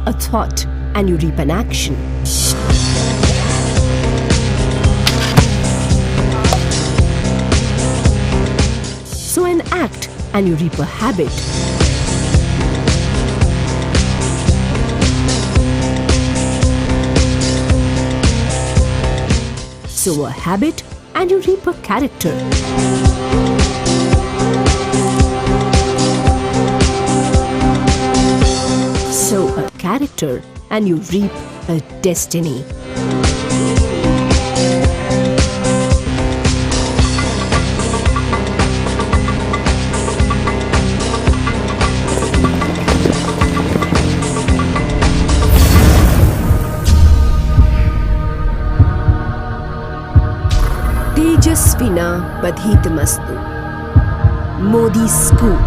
Sow a thought and you reap an action. Sow an act and you reap a habit. Sow a habit and you reap a character. Sow a character and you reap a destiny. Tejasvina Badhitamastu. Modi School.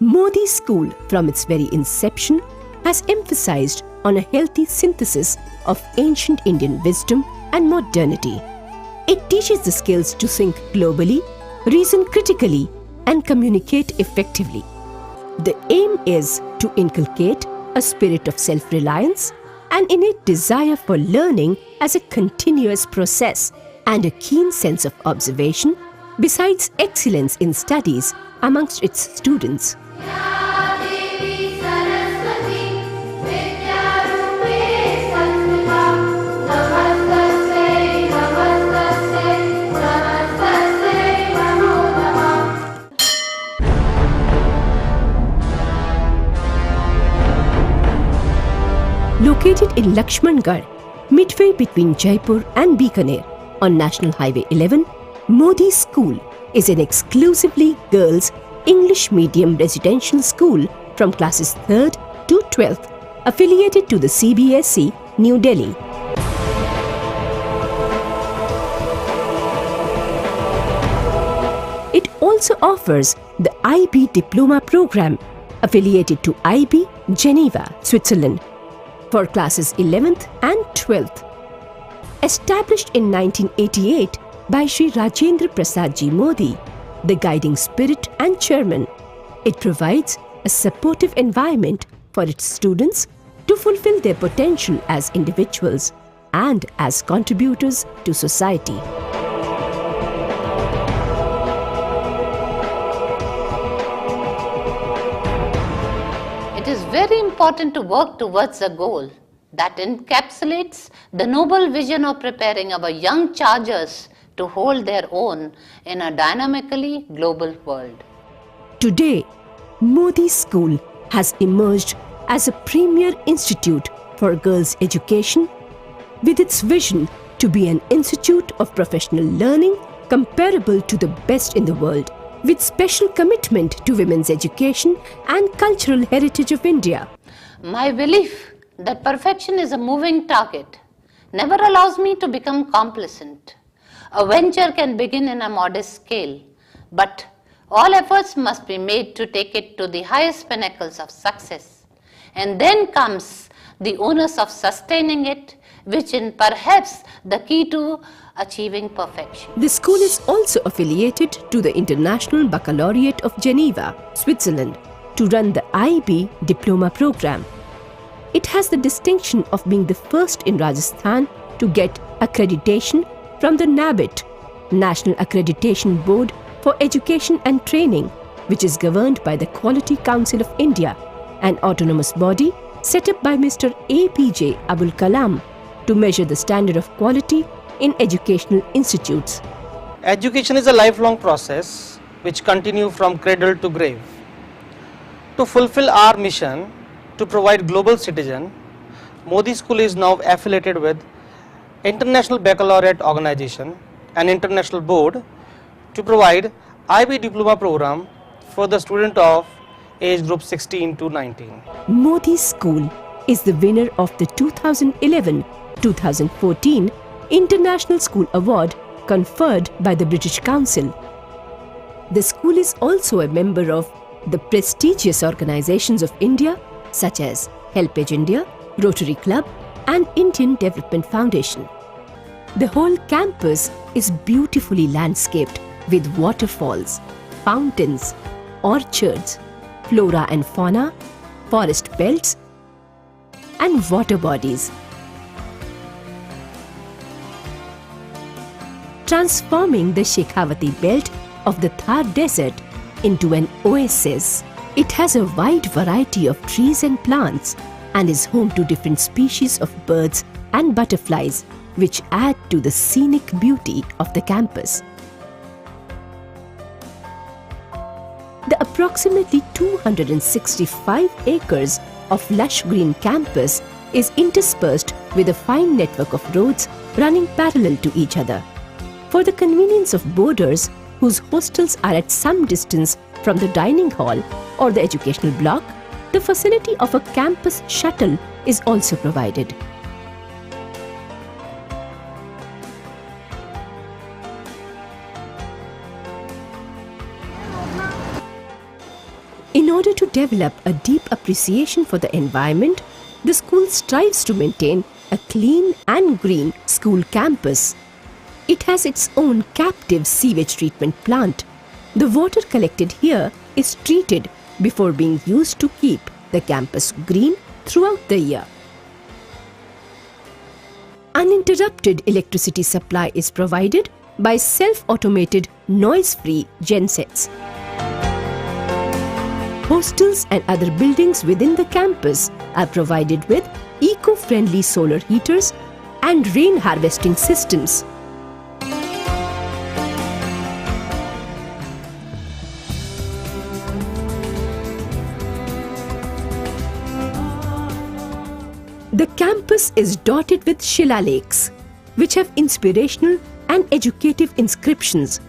Modi School, from its very inception, has emphasized on a healthy synthesis of ancient Indian wisdom and modernity. It teaches the skills to think globally, reason critically, and communicate effectively. The aim is to inculcate a spirit of self-reliance, an innate desire for learning as a continuous process, and a keen sense of observation, besides excellence in studies amongst its students. Located in Lakshmangarh, midway between Jaipur and Bikaner on National Highway 11, Modi School is an exclusively girls' English medium residential school from classes 3rd to 12th, affiliated to the CBSE, New Delhi. It also offers the IB Diploma program, affiliated to IB, Geneva, Switzerland, for classes 11th and 12th. Established in 1988 by Shri Rajendra Prasad Ji Modi, the guiding spirit and chairman, it provides a supportive environment for its students to fulfill their potential as individuals and as contributors to society. It is very important to work towards a goal that encapsulates the noble vision of preparing our young chargers to hold their own in a dynamically global world. Today, Modi School has emerged as a premier institute for girls' education, with its vision to be an institute of professional learning comparable to the best in the world, with special commitment to women's education and cultural heritage of India. My belief that perfection is a moving target never allows me to become complacent. A venture can begin in a modest scale, but all efforts must be made to take it to the highest pinnacles of success. And then comes the onus of sustaining it, which is perhaps the key to achieving perfection. The school is also affiliated to the International Baccalaureate of Geneva, Switzerland, to run the IB Diploma program. It has the distinction of being the first in Rajasthan to get accreditation from the NABIT, National Accreditation Board for Education and Training, which is governed by the Quality Council of India, an autonomous body set up by Mr. APJ Abul Kalam to measure the standard of quality in educational institutes. Education is a lifelong process which continues from cradle to grave. To fulfill our mission to provide global citizen, Modi School is now affiliated with International Baccalaureate Organization, an international board, to provide IB Diploma program for the student of age group 16 to 19. Modi School is the winner of the 2011-2014 International School Award conferred by the British Council. The school is also a member of the prestigious organizations of India such as HelpAge India, Rotary Club and Indian Development Foundation. The whole campus is beautifully landscaped with waterfalls, fountains, orchards, flora and fauna, forest belts, and water bodies, transforming the Shekhawati belt of the Thar Desert into an oasis. It has a wide variety of trees and plants and is home to different species of birds and butterflies, which add to the scenic beauty of the campus. The approximately 265 acres of lush green campus is interspersed with a fine network of roads running parallel to each other. For the convenience of boarders whose hostels are at some distance from the dining hall or the educational block, the facility of a campus shuttle is also provided. In order to develop a deep appreciation for the environment, the school strives to maintain a clean and green school campus. It has its own captive sewage treatment plant. The water collected here is treated before being used to keep the campus green throughout the year. Uninterrupted electricity supply is provided by self-automated noise-free gensets. Hostels and other buildings within the campus are provided with eco-friendly solar heaters and rain harvesting systems. The campus is dotted with shillalekes, which have inspirational and educative inscriptions.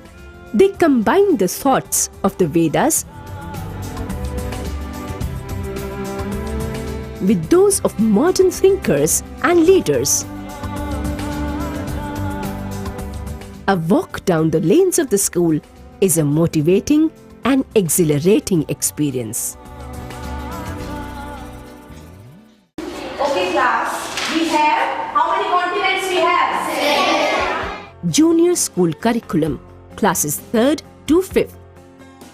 They combine the thoughts of the Vedas with those of modern thinkers and leaders. A walk down the lanes of the school is a motivating and exhilarating experience. Okay class, we have, how many continents we have? 7. Junior School Curriculum, classes 3rd to 5th.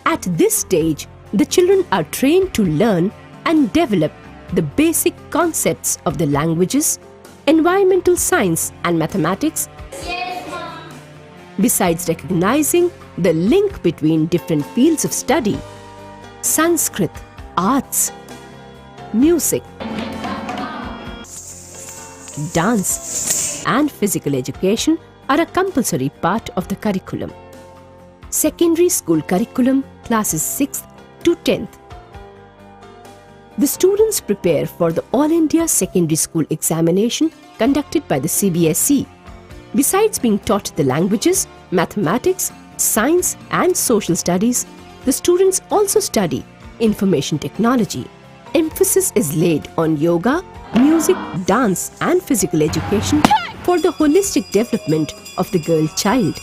At this stage, the children are trained to learn and develop the basic concepts of the languages, environmental science and mathematics, besides recognizing the link between different fields of study. Sanskrit, arts, music, dance and physical education are a compulsory part of the curriculum. Secondary school curriculum, classes 6th to 10th. The students prepare for the All India Secondary School Examination conducted by the CBSE. Besides being taught the languages, mathematics, science and social studies, the students also study information technology. Emphasis is laid on yoga, music, dance and physical education for the holistic development of the girl child.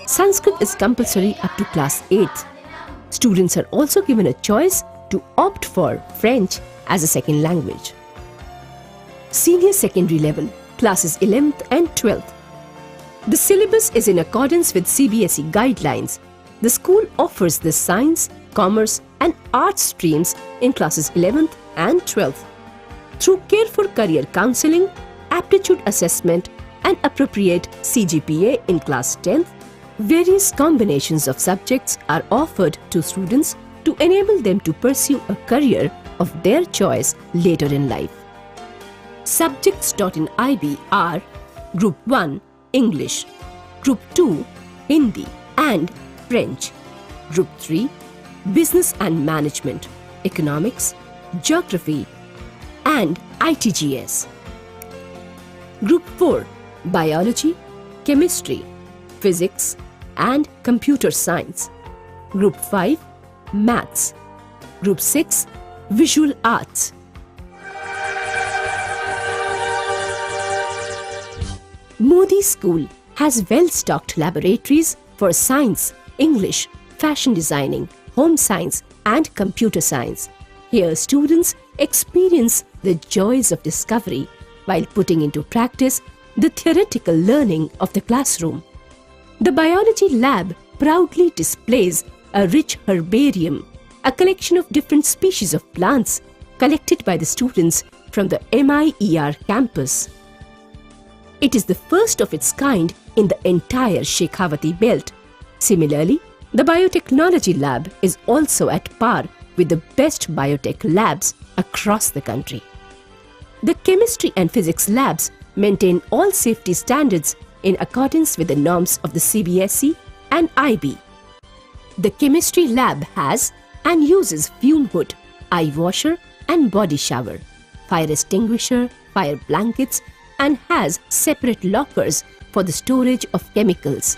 Sanskrit is compulsory up to class 8th. Students are also given a choice to opt for French as a second language. Senior secondary level, classes 11th and 12th. The syllabus is in accordance with CBSE guidelines. The school offers the science, commerce and arts streams in classes 11th and 12th. Through careful career counseling, aptitude assessment and appropriate CGPA in class 10th, various combinations of subjects are offered to students to enable them to pursue a career of their choice later in life. Subjects taught in IB are Group 1 English, Group 2 Hindi and French, Group 3 Business and Management, Economics, Geography and ITGS. Group 4 Biology, Chemistry, Physics and Computer Science. Group 5 Maths. Group 6 Visual Arts. Modi School has well-stocked laboratories for science, English, fashion designing, home science and computer science. Here students experience the joys of discovery while putting into practice the theoretical learning of the classroom. The biology lab proudly displays a rich herbarium, a collection of different species of plants collected by the students from the MIER campus. It is the first of its kind in the entire Shekhawati belt. Similarly, the Biotechnology Lab is also at par with the best biotech labs across the country. The Chemistry and Physics labs maintain all safety standards in accordance with the norms of the CBSE and IB. The Chemistry Lab has and uses fume hood, eye washer and body shower, fire extinguisher, fire blankets, and has separate lockers for the storage of chemicals.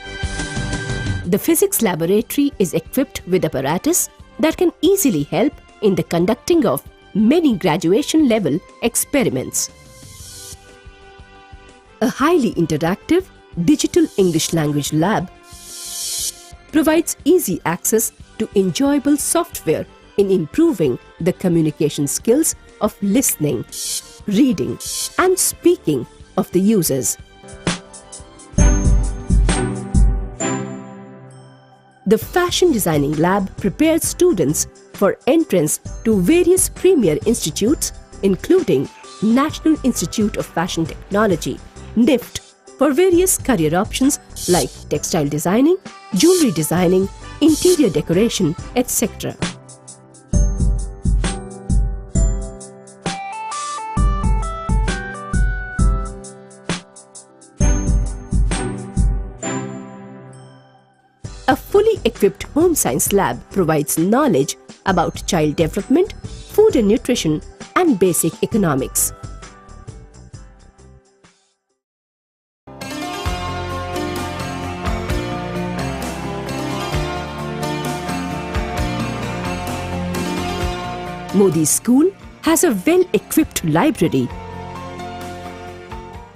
The Physics Laboratory is equipped with apparatus that can easily help in the conducting of many graduation-level experiments. A highly interactive digital English language lab provides easy access to enjoyable software in improving the communication skills of listening, reading, and speaking of the users. The Fashion Designing Lab prepares students for entrance to various premier institutes including National Institute of Fashion Technology, NIFT, for various career options like textile designing, jewelry designing, interior decoration, etc. A fully equipped home science lab provides knowledge about child development, food and nutrition, and basic economics. Modi School has a well-equipped library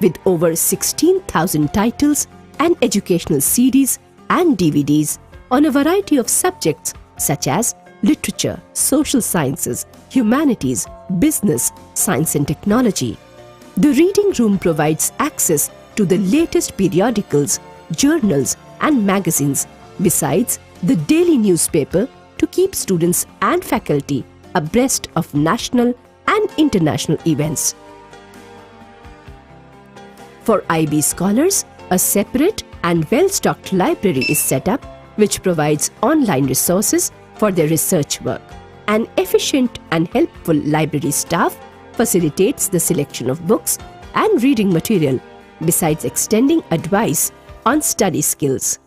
with over 16,000 titles and educational CDs and DVDs on a variety of subjects such as literature, social sciences, humanities, business, science and technology. The reading room provides access to the latest periodicals, journals and magazines, besides the daily newspaper to keep students and faculty abreast of national and international events. For IB scholars, a separate and well-stocked library is set up which provides online resources for their research work. An efficient and helpful library staff facilitates the selection of books and reading material, besides extending advice on study skills.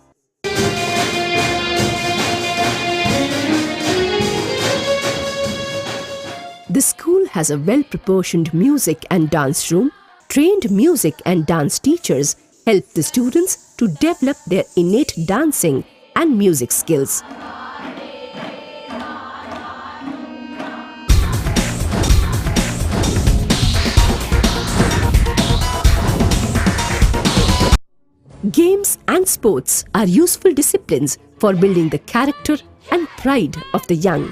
The school has a well-proportioned music and dance room. Trained music and dance teachers help the students to develop their innate dancing and music skills. Games and sports are useful disciplines for building the character and pride of the young.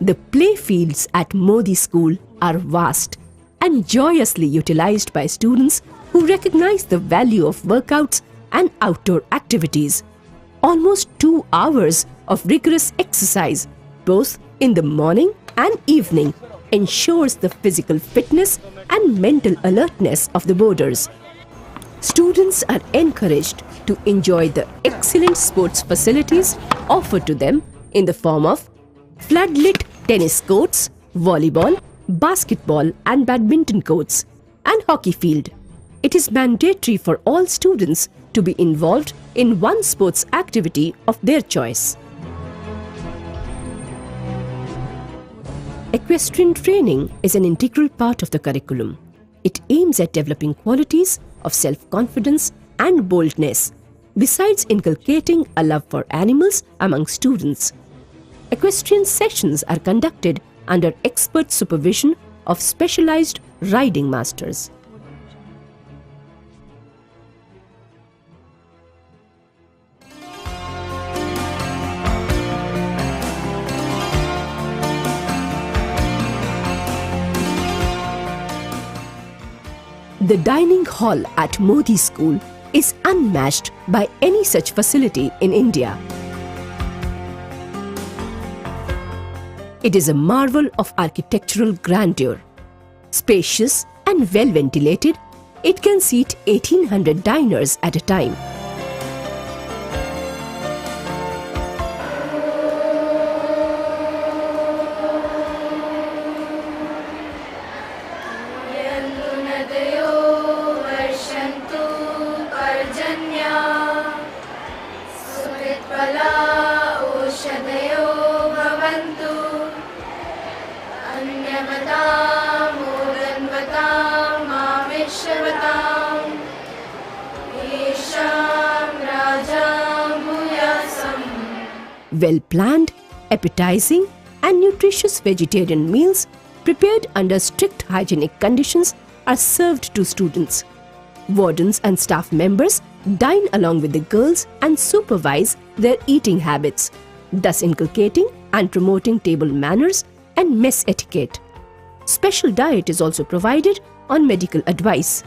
The play fields at Modi School are vast and joyously utilized by students who recognize the value of workouts and outdoor activities. Almost 2 hours of rigorous exercise, both in the morning and evening, ensures the physical fitness and mental alertness of the boarders. Students are encouraged to enjoy the excellent sports facilities offered to them in the form of floodlit tennis courts, volleyball, basketball and badminton courts, and hockey field. It is mandatory for all students to be involved in one sports activity of their choice. Equestrian training is an integral part of the curriculum. It aims at developing qualities of self-confidence and boldness, besides inculcating a love for animals among students. Equestrian sessions are conducted under expert supervision of specialized riding masters. The dining hall at Modi School is unmatched by any such facility in India. It is a marvel of architectural grandeur. Spacious and well ventilated, it can seat 1800 diners at a time. Well-planned, appetizing and nutritious vegetarian meals prepared under strict hygienic conditions are served to students. Wardens and staff members dine along with the girls and supervise their eating habits, thus inculcating and promoting table manners and mess etiquette. Special diet is also provided on medical advice.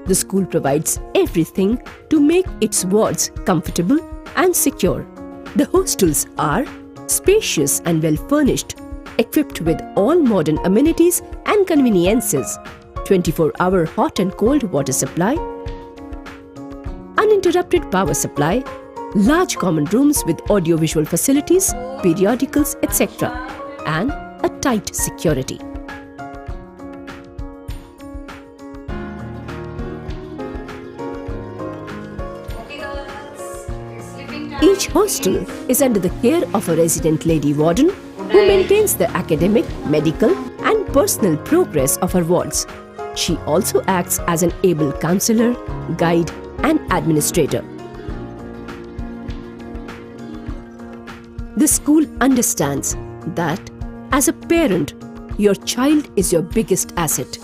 The school provides everything to make its wards comfortable and secure. The hostels are spacious and well furnished, equipped with all modern amenities and conveniences, 24-hour hot and cold water supply, uninterrupted power supply, large common rooms with audio-visual facilities, periodicals, etc., and a tight security. Each hostel is under the care of a resident lady warden who maintains the academic, medical and personal progress of her wards. She also acts as an able counselor, guide and administrator. The school understands that as a parent, your child is your biggest asset.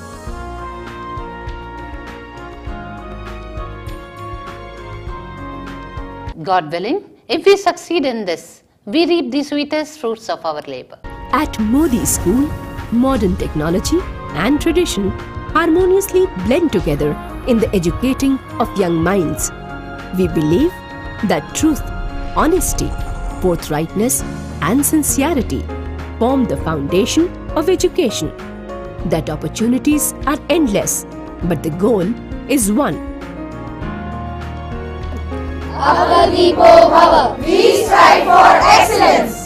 God willing, if we succeed in this, we reap the sweetest fruits of our labor. At Modi School, modern technology and tradition harmoniously blend together in the educating of young minds. We believe that truth, honesty, forthrightness and sincerity form the foundation of education. That opportunities are endless, but the goal is one. We strive for excellence.